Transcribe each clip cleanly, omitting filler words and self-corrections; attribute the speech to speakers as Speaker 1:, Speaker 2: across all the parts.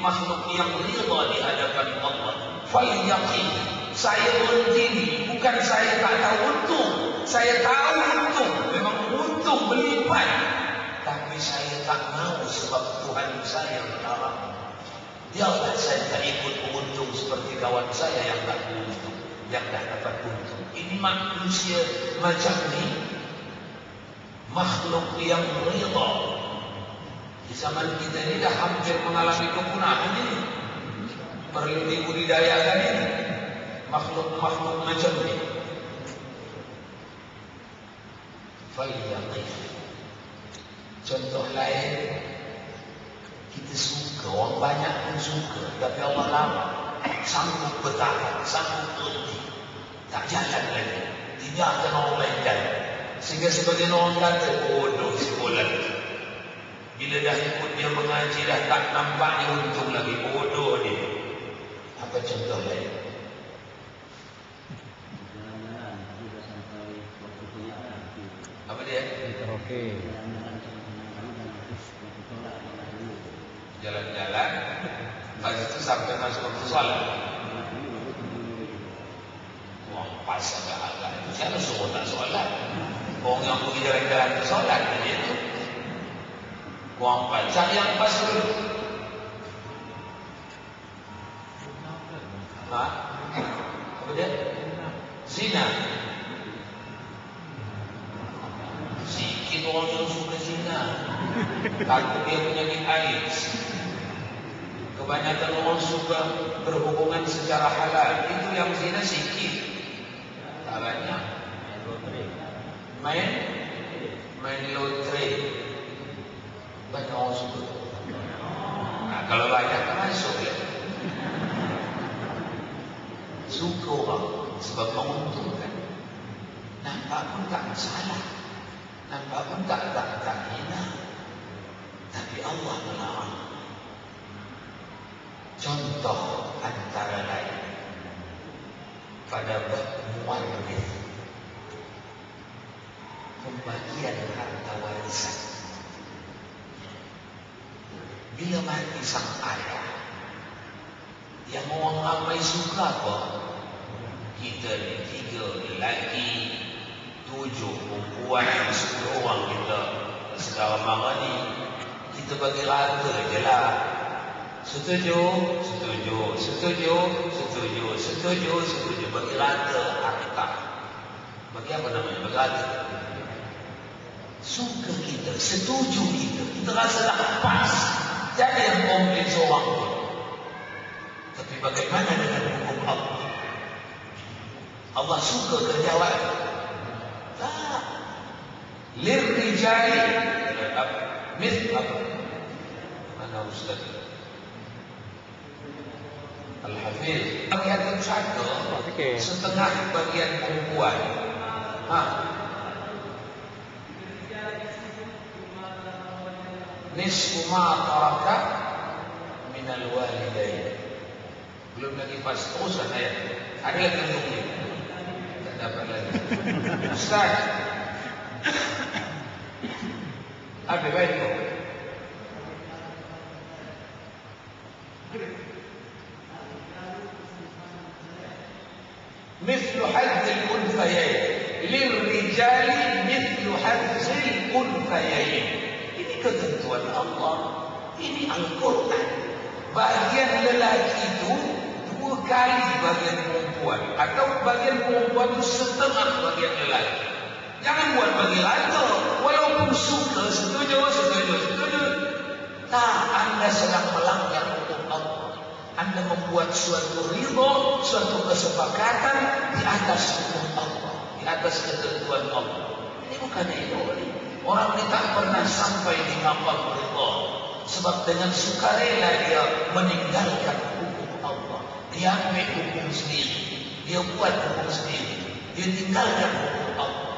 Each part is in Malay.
Speaker 1: makhluk yang ridha di hadapan Allah. Fal yaqin, saya berhenti, bukan saya tak tahu untung, saya tahu untung, memang untung berlipat, tapi saya tak mau sebab Tuhan saya melarang. Biarlah saya tak ikut beruntung seperti kawan saya yang tak beruntung, yang dah dapat untung. Ini manusia macam ni, makhluk yang ridha. Di zaman kita ini dah hampir mengalami kepunahan ini. Perlu dibudidayakan ini makhluk-makhluk macam ni. Fayyaqif. Contoh lain, kita suka, orang banyak pun suka, tapi Allah lama sanggup bertahan, sanggup berhenti, tak jalan lagi, tinggalkan orang lain jalan. Sehingga sebagian orang kata, bodoh sekolah, bila dah ikut dia mengaji dah tak nampaknya untung lagi, bodoh dia. Apa contoh lain? Apa dia?
Speaker 2: Okey.
Speaker 1: Jalan-jalan, lepas itu sampai masuk waktu solat. Wah, pas agak-agak itu siapa suruh tak solat? Orang yang pergi jalan-jalan ke solat dia tu. Wah, baca yang pas dulu. Ha? Apa dia? Zina. Sikit orang yang suka zina. Takut dia penyakit AIDS. Kebanyakan orang suka berhubungan secara halal. Itu yang zina sikit, tak banyak. Main lotre, banyak orang suka. Nah, kalau banyak tak masuk ya. Suka orang sebab menguntungkan. Nampak pun tak salah, nampak pun tak hina, tapi Allah melarang. Contoh antara lain pada bab muwarith, pembagian harta warisan. Bila mati sang ayah, yang orang ramai suka apa? Kita ni 3 lelaki, 7 perempuan, 10 orang kita saudara mara ni, kita bagi rata je lah. Setuju, setuju, setuju, setuju, setuju, setuju. Bagi rata harta. Bagi apa namanya? Bagi rata. Suka kita, setuju kita rasa tak pas. Jadi yang komplain seorang pun. Tapi bagaimana dengan hukum Allah? Allah suka kerjawab. Tak. Lirrijali. Mithab. Mana Ustaz? Al-Hafiz, bagian pusaka, setengah bagian perempuan. Nisfu ma taraka minal walidain. Belum lagi pas, teruskan ayat. Ada lagi untuk ini? Tak dapat lagi. Ustaz, ada baik kok. مثل حظ الأنثيين للرجال مثل حظ الأنثيين. Ini ketentuan Allah, ini Al-Quran. Bagian lelaki itu 2 kali bagian perempuan, atau bagian perempuan itu setengah bagian lelaki. Jangan buat bagi rata. Walaupun suka, setuju, setuju, setuju. Tak, anda sedang melanggar hukum Allah. Anda membuat suatu ridho, suatu kesepakatan di atas hukum Allah, di atas ketentuan Allah. Ini bukan ironi. Orang ini tak pernah sampai di maqam ridho, sebab dengan sukarela dia meninggalkan hukum Allah. Dia ambil hukum sendiri, dia buat hukum sendiri, dia tinggalkan hukum Allah.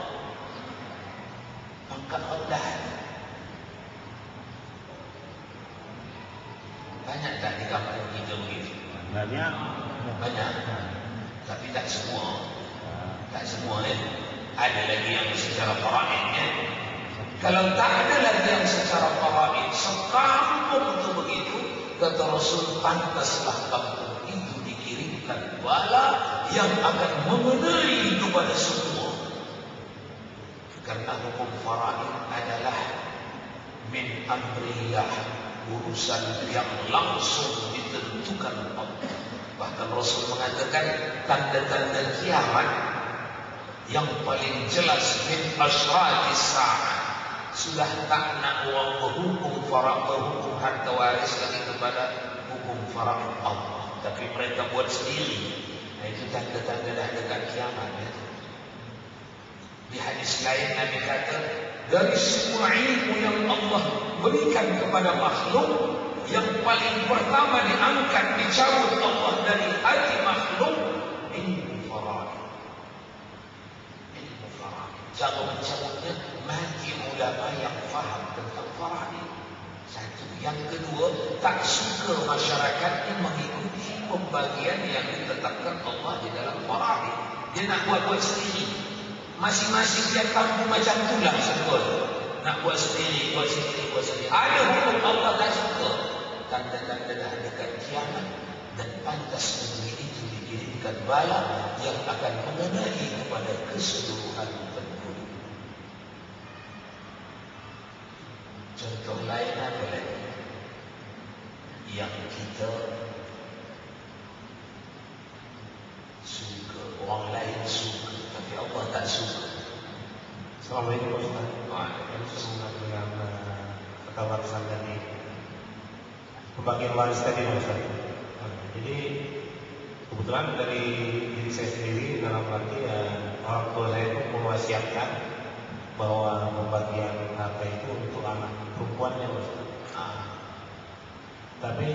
Speaker 1: Maka Allah banyak tak di kampung kita begitu?
Speaker 2: Banyak.
Speaker 1: Banyak. Tapi tak semua. Tak semua ya. Ada lagi yang secara faraid ya. Kalau tak ada lagi yang secara faraid, sekampung itu begitu, Kata Rasul, pantaslah kampung itu dikirimkan bala yang akan mengenai kepada semua. Karena hukum faraid adalah min amrillah, urusan yang langsung ditentukan Allah. Bahkan Rasul mengatakan tanda-tanda kiamat yang paling jelas min asyratis sa'ah, sudah tak nak berhukum faraid, berhukum harta waris lagi kepada hukum faraid Allah, tapi mereka buat sendiri. Nah, itu tanda-tanda dah dekat kiamat ya. Di hadis lain Nabi kata, dari semua ilmu yang Allah berikan kepada makhluk, yang paling pertama diangkat, dicabut Allah dari hati makhluk, ilmu faraid. Ilmu faraid. Cara mencabutnya mati ulama yang faham tentang faraid. Satu. Yang kedua, tak suka masyarakat yang mengikuti pembagian yang ditetapkan Allah di dalam faraid. Dia nak buat sendiri. Masing-masing tiap kampung macam itulah sebut. Nak buat sendiri, buat sendiri, buat sendiri. Ada hukum Allah tak suka. Tanda-tanda dah dekat kiamat, dan pantas negeri itu dikirimkan bala yang akan mengenai kepada keseluruhan penduduk. Contoh lain apa lagi yang kita suka, orang lain suka, tapi Allah tak suka?
Speaker 2: Assalamualaikum Ustaz. Saya dengan kata warisan tadi, pembagian waris tadi Ustaz. Jadi kebetulan dari diri saya sendiri, dalam arti orang tua saya itu mewasiatkan bahwa pembagian harta itu untuk anak perempuannya Ustaz. Tapi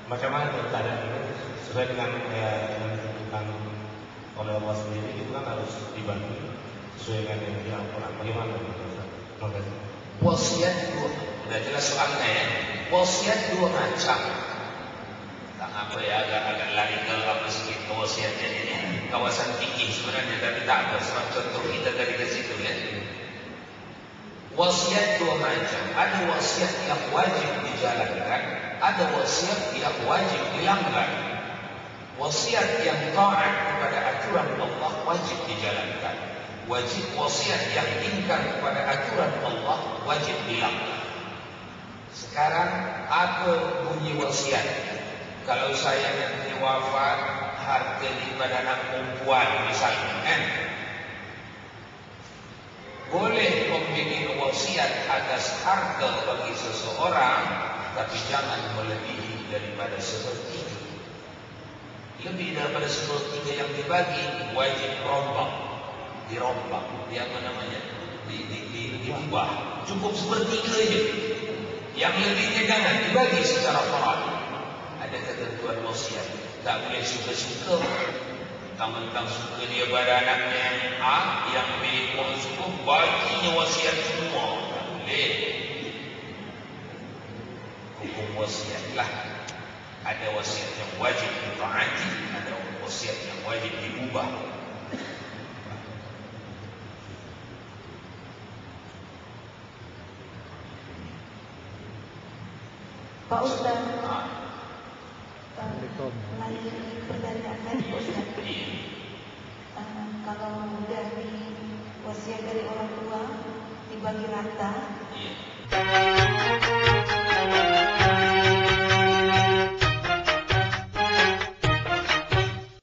Speaker 2: macam mana keadaan ini sesuai dengan yang ditentukan oleh Allah sendiri, itu kan harus dibagi sesuai dengan yang dilakukan. Bagaimana Ustaz? Terima kasih.
Speaker 1: Wasiat dua, sudah jelas soalnya ya. Wasiat dua macam. Tak apa ya, agak lari ke apa sedikit ke wasiatnya ini. Kawasan fikih sebenarnya, tapi tak apa. Sebab contoh kita dari ke situ ya. Wasiat dua macam. Ada wasiat yang wajib dijalankan, ada wasiat yang wajib dilanggar. Wasiat yang taat kepada aturan Allah wajib dijalankan. Wasiat yang ingkar kepada aturan Allah wajib dilanggar. Sekarang apa bunyi wasiat? Kalau saya nanti wafat, harta daripada anak perempuan misalnya kan, boleh membuat wasiat atas harta bagi seseorang, tapi jangan melebihi daripada sepertiga. Lebih daripada sepertiga yang dibagi wajib dirombak, apa namanya, diubah. Cukup sepertiga je. Yang lebihnya jangan dibagi secara faraid. Ada ketentuan wasiat. Tak boleh suka-suka. Mentang-mentang suka dia pada anaknya yang A, yang B pun suka, baginya wasiat semua. Tak boleh. Hukum wasiat lah. Ada wasiat yang wajib ditaati, ada wasiat yang wajib diubah.
Speaker 3: Pak Ustaz, lanjut pertanyaan tadi Ustaz. Kalau dari wasiat dari orang tua dibagi rata,